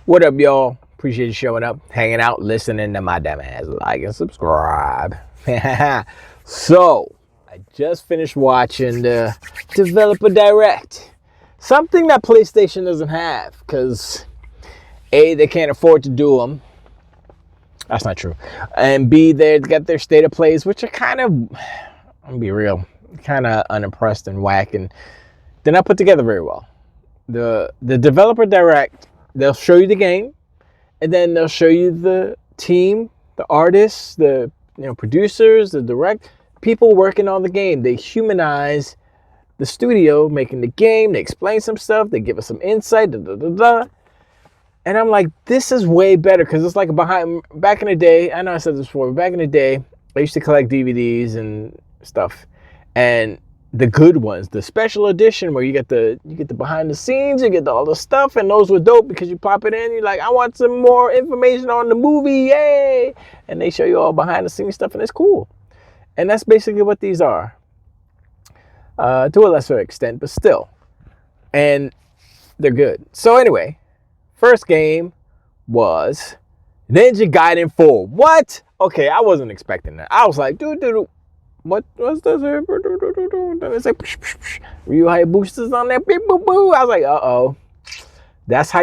What up, y'all? Appreciate you showing up, hanging out, listening to my damn ass. Like and subscribe. So, I just finished watching the Developer Direct. Something that PlayStation doesn't have, because A, they can't afford to do them. That's not true. And B, they got their state of plays, which are kind of, I'm gonna be real, kind of unimpressed and whack, and they're not put together very well. The Developer Direct, they'll show you the game, and then they'll show you the team, the artists, the producers, the direct people working on the game. They humanize the studio making the game. They explain some stuff. They give us some insight. And I'm like, this is way better, because it's like back in the day. I know I said this before, but back in the day, I used to collect DVDs and stuff, and the good ones, the special edition where you get the behind the scenes, you get all the stuff, and those were dope because you pop it in, you're like, I want some more information on the movie, yay! And they show you all behind the scenes stuff, and it's cool. And that's basically what these are, to a lesser extent, but still. And they're good. So anyway, first game was Ninja Gaiden 4. What? Okay, I wasn't expecting that. I was like, dude. What was this? Then it's like Ryu Hayabusa's on there. Beep, boop, boo. I was like, uh-oh. That's how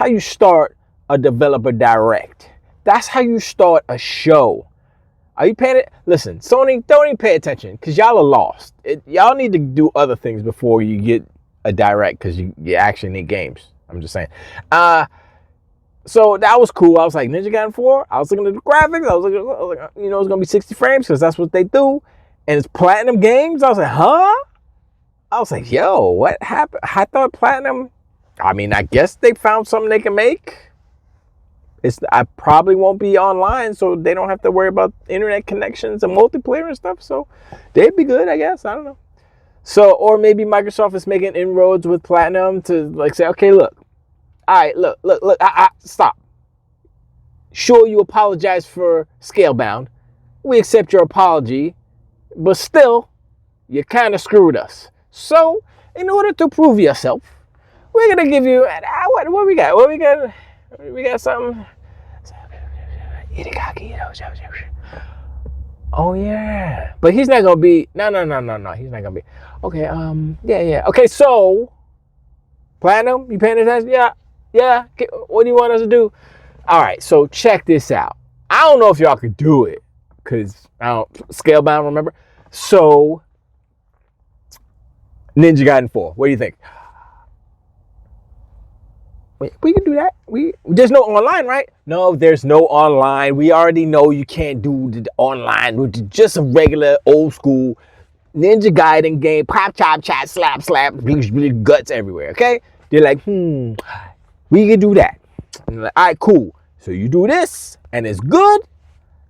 you start a Developer Direct. That's how you start a show. Are you paying it? Listen, Sony, don't even pay attention, because y'all are lost. Y'all need to do other things before you get a Direct, because you actually need games. I'm just saying. So that was cool. I was like, Ninja Gaiden 4. I was looking at the graphics. I was like, it's going to be 60 frames, because that's what they do. And it's Platinum Games. I was like, huh? I was like, yo, what happened? I thought Platinum, I guess they found something they can make. I probably won't be online, so they don't have to worry about internet connections and multiplayer and stuff. So they'd be good, I guess. I don't know. So, or maybe Microsoft is making inroads with Platinum to like say, okay, look. All right, look, stop. Sure, you apologize for Scalebound. We accept your apology, but still, you kind of screwed us. So, in order to prove yourself, we're going to give you, what we got? We got something. Oh, yeah. But he's not going to be, no, he's not going to be. Okay, yeah. Okay, so, Platinum, you paying attention? Yeah, what do you want us to do? All right, so check this out. I don't know if y'all could do it, because Scalebound, remember? So, Ninja Gaiden 4, what do you think? We can do that. There's no online, right? No, there's no online. We already know you can't do the online with just a regular old school Ninja Gaiden game. Pop, chop, chat, slap, guts everywhere, okay? They're like, we can do that. And like, all right, cool. So you do this, and it's good.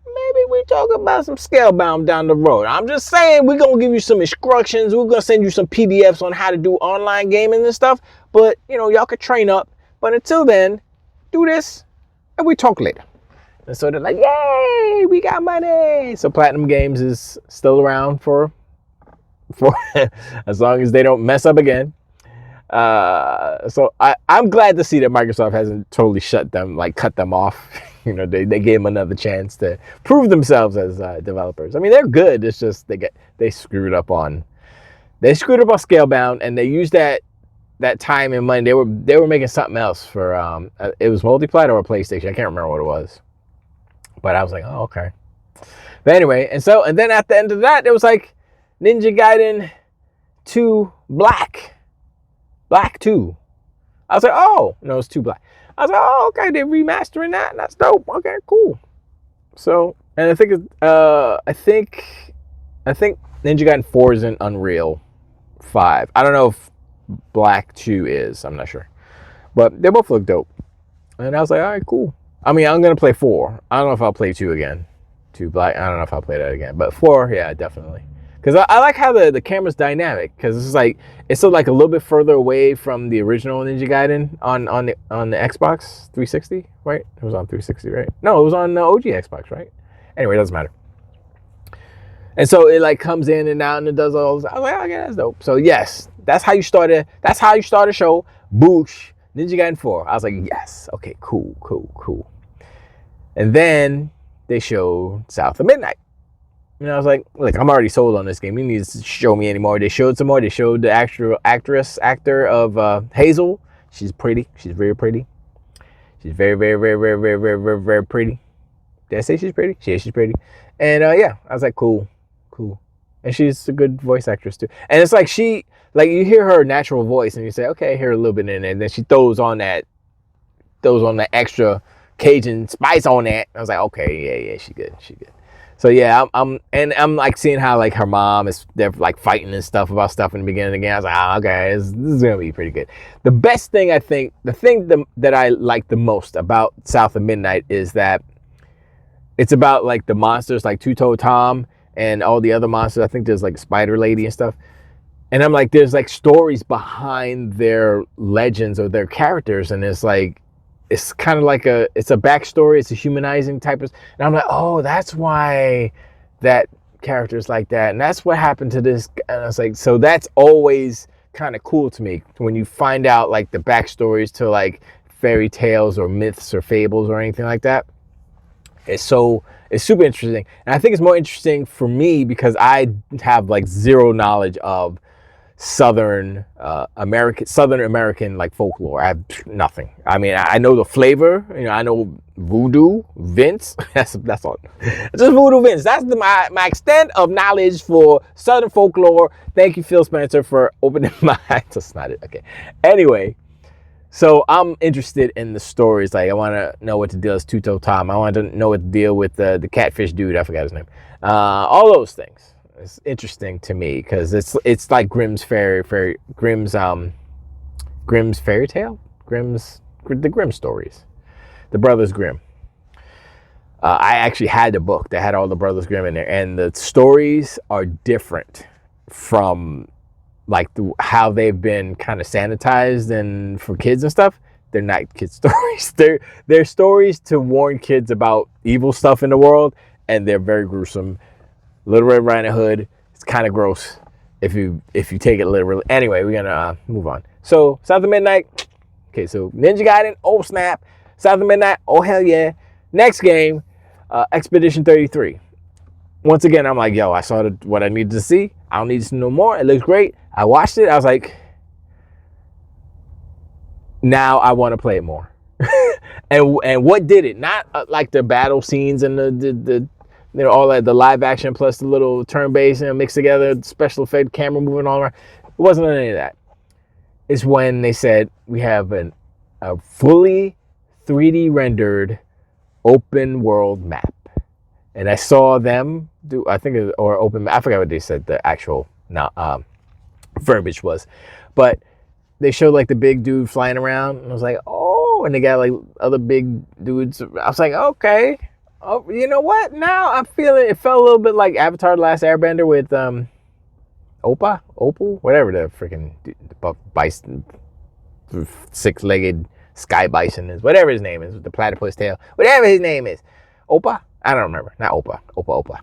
Maybe we talk about some Scalebound down the road. I'm just saying, we're going to give you some instructions. We're going to send you some PDFs on how to do online gaming and stuff. But, y'all could train up. But until then, do this, and we talk later. And so they're like, yay, we got money. So Platinum Games is still around for as long as they don't mess up again. So I'm glad to see that Microsoft hasn't totally cut them off. They gave them another chance to prove themselves as developers. They're good. It's just they screwed up on Scalebound, and they used that time and money. They were making something else for it was multiplayer or PlayStation. I can't remember what it was, but I was like, oh, okay. But anyway, and then at the end of that, it was like Ninja Gaiden 2 Black 2. I was like, oh, no, it's 2 Black. I was like, oh, okay, they're remastering that. That's dope. Okay, cool. So, and I think Ninja Gaiden 4 is in Unreal 5. I don't know if Black 2 is. I'm not sure. But they both look dope. And I was like, all right, cool. I'm going to play 4. I don't know if I'll play 2 again. 2 Black. I don't know if I'll play that again. But 4, yeah, definitely. Because I like how the camera's dynamic. Because it's still like a little bit further away from the original Ninja Gaiden on the Xbox 360, right? It was on 360, right? No, it was on the OG Xbox, right? Anyway, it doesn't matter. And so it comes in and out and it does all this. I was like, okay, that's dope. So yes, that's how you start a show. Boosh. Ninja Gaiden 4. I was like, yes. Okay, cool. And then they showed South of Midnight. And I was like, look, I'm already sold on this game. You need to show me anymore. They showed some more. They showed the actor of Hazel. She's pretty. She's very pretty. She's very pretty. Did I say she's pretty? Yeah, she's pretty. And yeah, I was like, cool. And she's a good voice actress too. And it's like you hear her natural voice and you say, okay, I hear a little bit in it. And then she throws on that extra Cajun spice on that. I was like, okay, yeah, she good. So yeah, I'm like seeing how like her mom they're like fighting and stuff about stuff in the beginning again. I was like, okay, this is gonna be pretty good. The best thing I think, that I like the most about South of Midnight is that it's about like the monsters like Two-Toe Tom and all the other monsters. I think there's like Spider Lady and stuff. And I'm like, there's like stories behind their legends or their characters, and it's like, it's kind of like it's a backstory. It's a humanizing type of, and I'm like, oh, that's why that character's like that, and that's what happened to this. And I was like, so that's always kind of cool to me when you find out like the backstories to like fairy tales or myths or fables or anything like that. It's super interesting, and I think it's more interesting for me because I have like zero knowledge of Southern American like folklore. I have nothing. I mean, I know the flavor. I know Voodoo Vince. That's all. Just Voodoo Vince. That's my extent of knowledge for Southern folklore. Thank you, Phil Spencer, for opening my eyes. That's not it. Okay. Anyway. So I'm interested in the stories. Like I want to know what the deal is Two-Toe Tom. I want to know what the deal with the catfish dude. I forgot his name. All those things. It's interesting to me because it's like Grimm's fairy tale, the Grimm stories, the Brothers Grimm. I actually had the book that had all the Brothers Grimm in there, and the stories are different from like how they've been kind of sanitized and for kids and stuff. They're not kid stories. They're stories to warn kids about evil stuff in the world, and they're very gruesome. Little Red Riding Hood. It's kind of gross if you take it literally. Anyway, we're gonna move on. So South of Midnight. Okay, so Ninja Gaiden. Oh snap! South of Midnight. Oh hell yeah! Next game, Expedition 33. Once again, I'm like, yo, I saw what I needed to see. I don't need to know more. It looks great. I watched it. I was like, now I want to play it more. and what did it? Not like the battle scenes and the all that, the live action plus the little turn-based mixed together, special effect camera moving all around. It wasn't any of that. It's when they said we have a fully 3D rendered open world map. And I saw them do, I think, or open, I forgot what they said the actual verbiage was. But they showed like the big dude flying around. And I was like, oh, and they got like other big dudes. I was like, okay. Oh, you know what? Now I'm feeling, it felt a little bit like Avatar: The Last Airbender with Opal, whatever the freaking bison, six-legged sky bison is, whatever his name is, with the platypus tail, whatever his name is. Opa? I don't remember. Not Opa.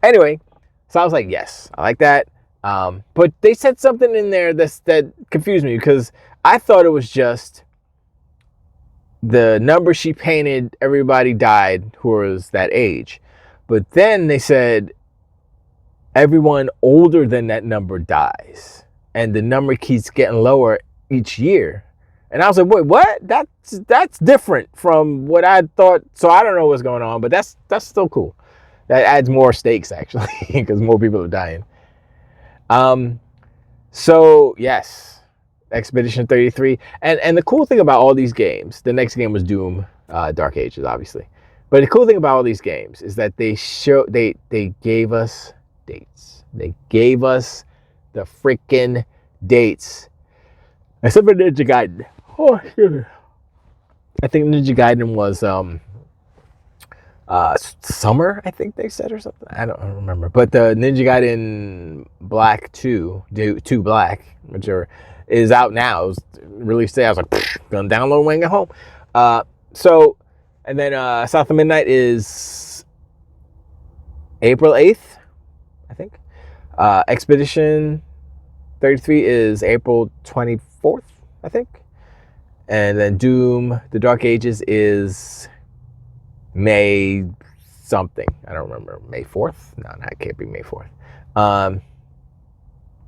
Anyway, so I was like, yes, I like that. But they said something in there that confused me because I thought it was just the number she painted, everybody died who was that age. But then they said everyone older than that number dies. And the number keeps getting lower each year. And I was like, wait, what? That's different from what I thought. So I don't know what's going on, but that's still cool. That adds more stakes, actually, because more people are dying. So, yes. Expedition 33. And the cool thing about all these games, the next game was Doom, Dark Ages, obviously. But the cool thing about all these games is that they gave us dates. They gave us the freaking dates. Except for Ninja Gaiden. Oh, shit. I think Ninja Gaiden was summer, I think they said, or something. I don't remember. But the Ninja Gaiden Black 2 Black, whichever, is out now. It was released today. I was like, gonna download when I get home. So, and then South of Midnight is April 8th, I think. Expedition 33 is April 24th, I think. And then Doom, The Dark Ages is May something. I don't remember. May 4th? No, it can't be May 4th.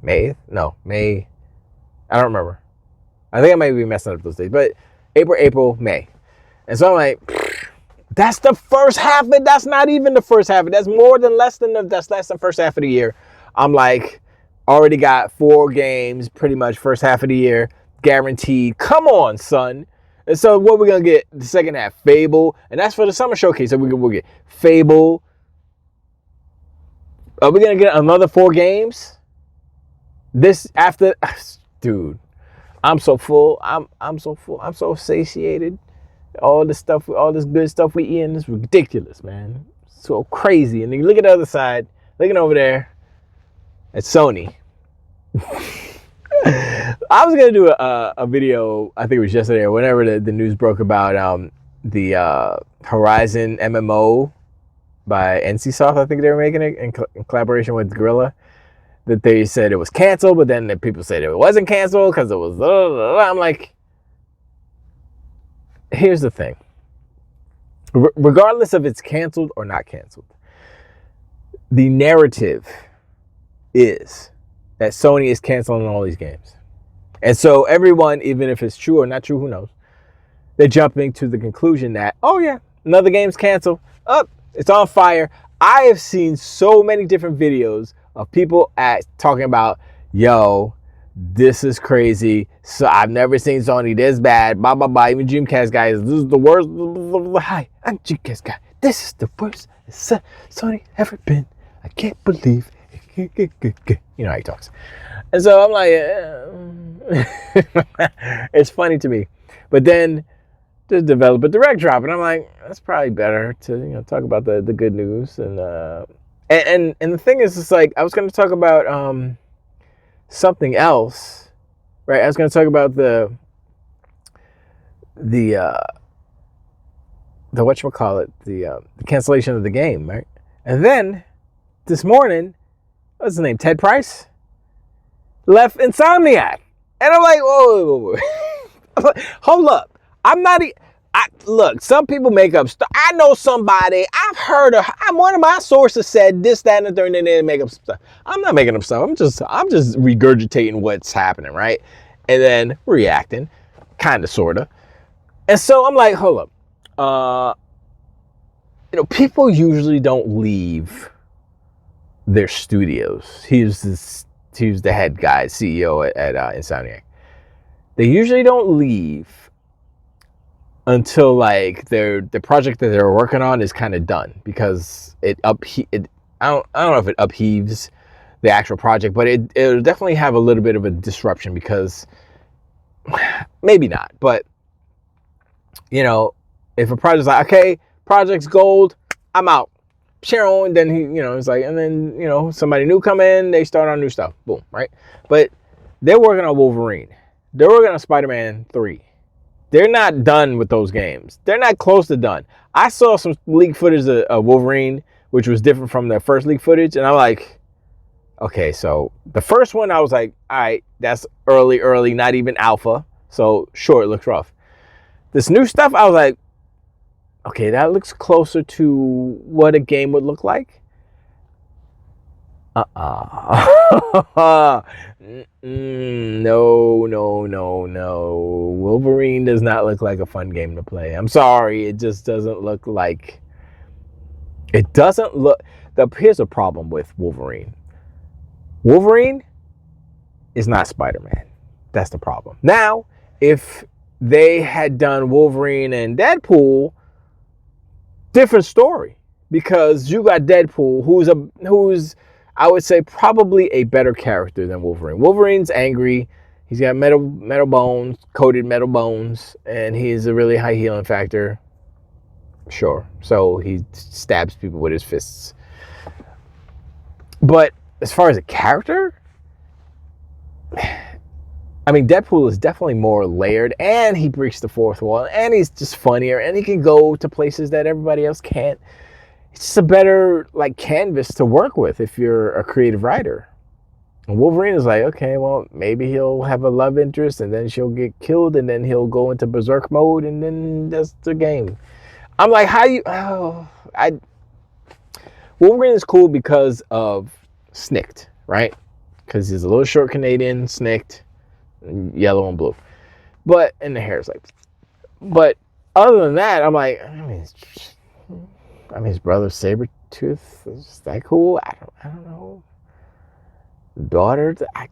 May 8th? No, May. I don't remember. I think I might be messing up those days. But April, May. And so I'm like, that's the first half of it. That's not even the first half of it. That's less than the first half of the year. I'm like, already got 4 games pretty much first half of the year. Guaranteed. Come on, son. And so what we're going to get the second half? Fable. And that's for the summer showcase. So we'll get Fable. Are we going to get another 4 games? This after... Dude, I'm so full. I'm so full. I'm so satiated. All this good stuff we eating is ridiculous, man. So crazy. And then you look at the other side. Looking over there. It's Sony. I was gonna do a video, I think it was yesterday or whenever the news broke about the Horizon MMO by NCSoft. I think they were making it in collaboration with Guerrilla. That they said it was canceled, but then the people said it wasn't canceled because it was. I'm like, here's the thing. Regardless of it's canceled or not canceled, the narrative is that Sony is canceling all these games. And so everyone, even if it's true or not true, who knows, they're jumping to the conclusion that, oh yeah, another game's canceled. Oh, it's on fire. I have seen so many different videos of people talking about, yo, this is crazy. So I've never seen Sony this bad. Blah, blah, blah. Even Dreamcast guys, this is the worst. Hi, I'm Dreamcast guy. This is the worst Sony ever been. I can't believe it. You know how he talks. And so I'm like, it's funny to me. But then the developer direct drop, and I'm like, that's probably better to talk about the good news. And the thing is, it's like I was going to talk about something else, right? I was going to talk about the whatchamacallit, the cancellation of the game, right? And then this morning, what's his name? Ted Price left Insomniac. And I'm like, whoa. I'm like, hold up. Look, some people make up stuff. I know somebody, I've heard of, one of my sources said this, that, and the third, and then they make up stuff. I'm not making up stuff. I'm just regurgitating what's happening, right? And then reacting, kind of, sort of. And so I'm like, hold up. People usually don't leave their studios. He was the head guy, CEO at Insomniac. They usually don't leave until like the project that they're working on is kind of done, because I don't know if it upheaves the actual project, but it'll definitely have a little bit of a disruption, because maybe not, but if a project's like, okay, project's gold, I'm out. And then it's like, and then somebody new come in, they start on new stuff, boom, right? But they're working on Wolverine, they're working on Spider-Man 3. They're not done with those games. They're not close to done. I saw some leak footage of Wolverine, which was different from their first leak footage, and I'm like, okay, so the first one I was like, all right, that's early, not even alpha, so sure, it looks rough. This new stuff, I was like, okay, that looks closer to what a game would look like. No. Wolverine does not look like a fun game to play. I'm sorry, it just doesn't look like... It doesn't look... Here's a problem with Wolverine. Wolverine is not Spider-Man. That's the problem. Now, if they had done Wolverine and Deadpool, different story, because you got Deadpool, who's I would say probably a better character than Wolverine. Wolverine's angry. He's got metal bones, coated metal bones, and he's a really high healing factor. Sure. So he stabs people with his fists. But as far as a character, I mean, Deadpool is definitely more layered, and he breaks the fourth wall, and he's just funnier, and he can go to places that everybody else can't. It's just a better canvas to work with if you're a creative writer. And Wolverine is like, okay, well, maybe he'll have a love interest and then she'll get killed and then he'll go into berserk mode and then that's the game. I'm like, how you, Wolverine is cool because of Snicked, right? Because he's a little short Canadian, Snicked, yellow and blue. And the hair is like, but other than that, I'm like, I mean, his brother Sabretooth, is that cool? I don't know. Daughter, I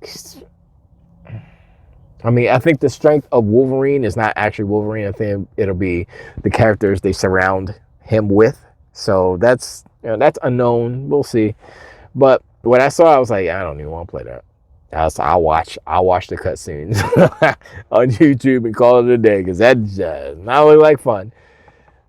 think the strength of Wolverine is not actually Wolverine. I think it'll be the characters they surround him with. So that's unknown. We'll see. But when I saw it, I was like, I don't even want to play that. I'll watch the cutscenes on YouTube and call it a day because that's not really like fun.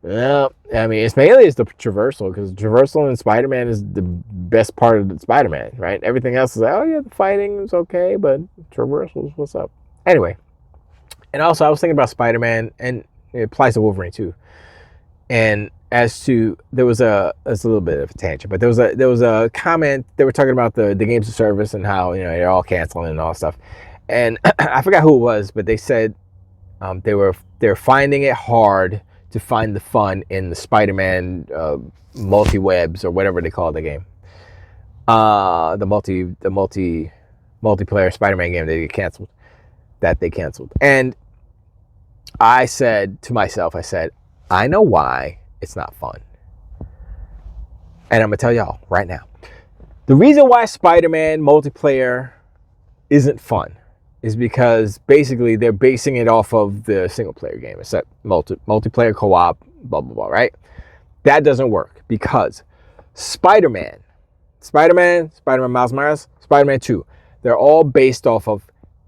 Well, I mean, it's the traversal because traversal in Spider-Man is the best part of the Spider-Man, right? Everything else is like, oh yeah, the fighting is okay, but traversals, what's up? Anyway, and also I was thinking about Spider-Man, and it applies to Wolverine too. And there was it's a little bit of a tangent, but there was a comment. They were talking about the games of service and how they're all canceling and all stuff. And I forgot who it was, but they said they're finding it hard to find the fun in the Spider-Man multi-webs or whatever they call the game. The multiplayer Spider-Man game that they canceled. And I said to myself, I know why it's not fun. And I'm going to tell y'all right now. The reason why Spider-Man multiplayer isn't fun is because basically they're basing it off of the single player game. It's that multiplayer co-op, blah, blah, blah, right? That doesn't work because Spider-Man Miles Morales, Spider-Man 2, they're all based off of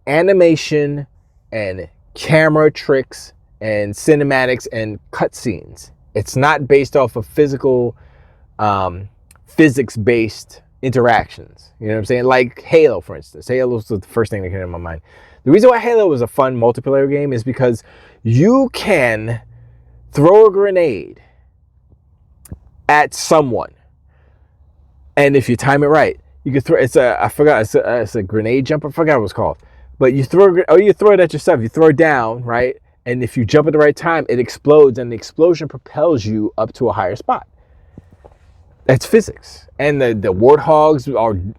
animation and camera tricks and cinematics and cutscenes. It's not based off of physical, physics-based interactions. You know what I'm saying? Like Halo, for instance. Halo was the first thing that came to my mind. The reason why Halo was a fun multiplayer game is because you can throw a grenade at someone, and if you time it right, you can throw. It's a grenade jump. I forgot what it was called. But you throw it at yourself. You throw it down, right? And if you jump at the right time, it explodes, and the explosion propels you up to a higher spot. That's physics. And the warthogs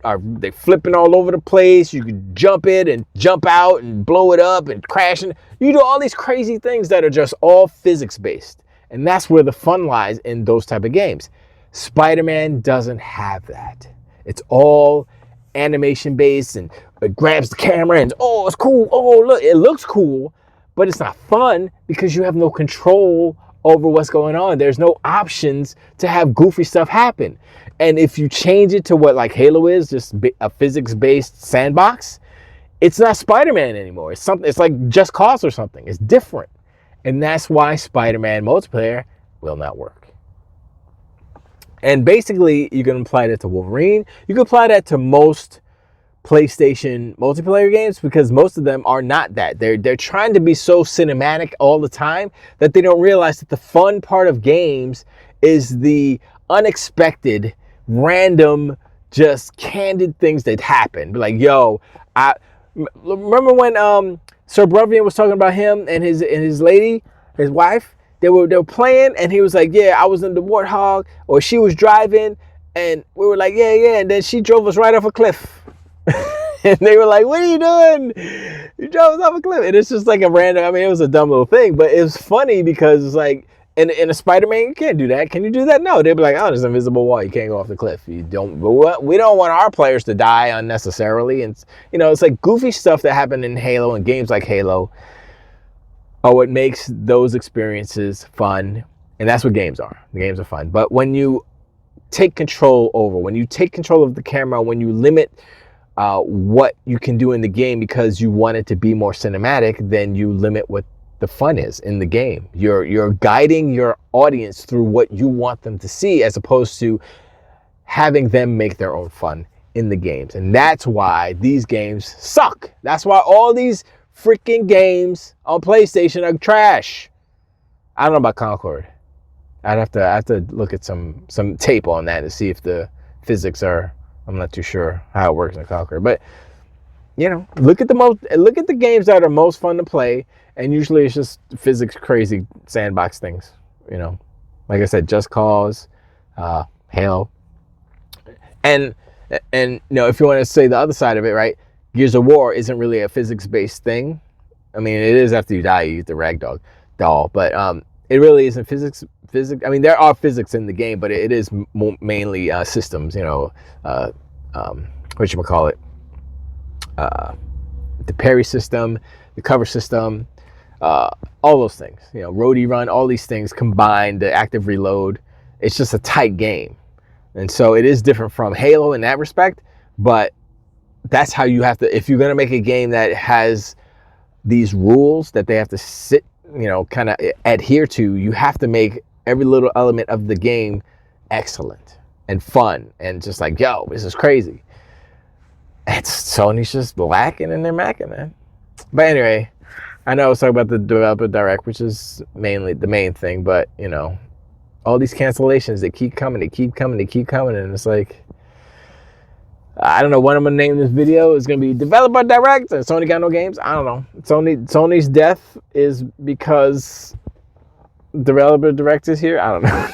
are they flipping all over the place. You can jump it and jump out and blow it up and crash. And you do all these crazy things that are just all physics based. And that's where the fun lies in those type of games. Spider-Man doesn't have that. It's all animation based, and it grabs the camera and oh, it's cool. Oh, look, it looks cool, but it's not fun because you have no control over what's going on. There's no options to have goofy stuff happen. And if you change it to what like Halo is, just a physics-based sandbox, it's not Spider-Man anymore. It's something. It's like Just Cause or something. It's different. And that's why Spider-Man multiplayer will not work. And basically, you can apply that to Wolverine. You can apply that to most PlayStation multiplayer games because most of them are not that. They're trying to be so cinematic all the time that they don't realize that the fun part of games is the unexpected, random, just candid things that happen. Be like, yo, I remember when Sir Brevian was talking about him and his lady, his wife. They were playing and he was like, yeah, I was in the Warthog, or she was driving and we were like, yeah, and then she drove us right off a cliff. And they were like, what are you doing? You drove us off a cliff. And it's just like a random, I mean, it was a dumb little thing, but it was funny because it's like, in a Spider-Man, you can't do that. Can you do that? No. They'd be like, oh, there's an invisible wall. You can't go off the cliff. We don't want our players to die unnecessarily. And, it's like goofy stuff that happened in Halo and games like Halo are what makes those experiences fun. And that's what games are. The games are fun. But when you take control of the camera, when you limit what you can do in the game because you want it to be more cinematic, then you limit what the fun is in the game. You're guiding your audience through what you want them to see as opposed to having them make their own fun in the games. And that's why these games suck. That's why all these freaking games on PlayStation are trash. I don't know about Concord. I have to look at some tape on that to see if the physics are I'm not too sure how it works in Conqueror, but you know, look at the games that are most fun to play, and usually it's just physics crazy sandbox things. You know, like I said, Just Cause, Halo, and you know, if you want to say the other side of it, right? Gears of War isn't really a physics based thing. I mean, it is after you die, you get the ragdoll doll, but it really isn't physics. I mean, there are physics in the game, but it is mainly systems. You know, whatchamacallit, the parry system, the cover system, all those things. You know, roadie run, all these things combined, the active reload. It's just a tight game, and so it is different from Halo in that respect. But that's how you have to, if you're gonna make a game that has these rules that they have to sit, you know, kind of adhere to, you have to make every little element of the game excellent and fun and just like, yo, this is crazy. Sony's just lacking and they're macking, man. But anyway, I know I was talking about the developer direct, which is mainly the main thing, but you know, all these cancellations, they keep coming, and it's like, I don't know what I'm gonna name this video. It's gonna be developer direct and Sony got no games. I don't know. Sony's death is because developer direct is here. I don't know.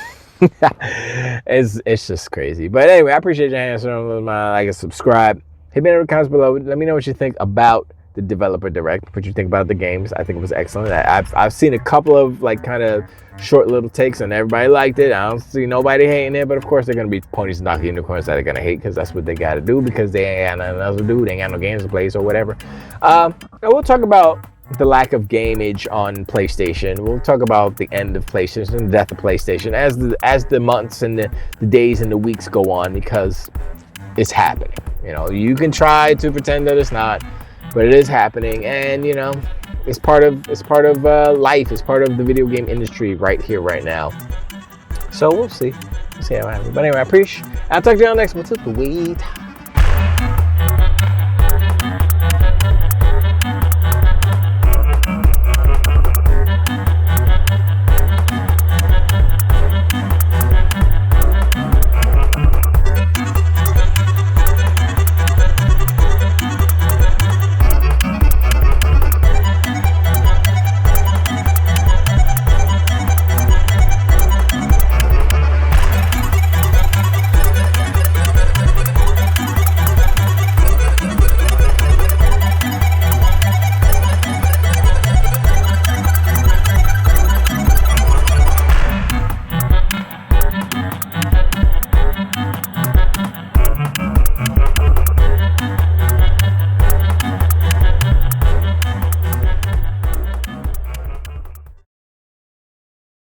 It's just crazy. But anyway, I appreciate your answer. Like and subscribe. Hit me in the comments below. Let me know what you think about the developer direct. What you think about the games. I think it was excellent. I've seen a couple of like kind of short little takes and everybody liked it. I don't see nobody hating it, but of course they're gonna be ponies knocking unicorns that are gonna hate because that's what they gotta do because they ain't got nothing else to do. They ain't got no games to play, so whatever. And we'll talk about the lack of gameage on PlayStation. We'll talk about the end of PlayStation, the death of PlayStation as the months and the days and the weeks go on, because it's happening. You know, you can try to pretend that it's not, but it is happening, and you know, it's part of life. It's part of the video game industry right here, right now. So we'll see. We'll see how it happens. But anyway, I appreciate. I'll talk to you on the next one. Sweet.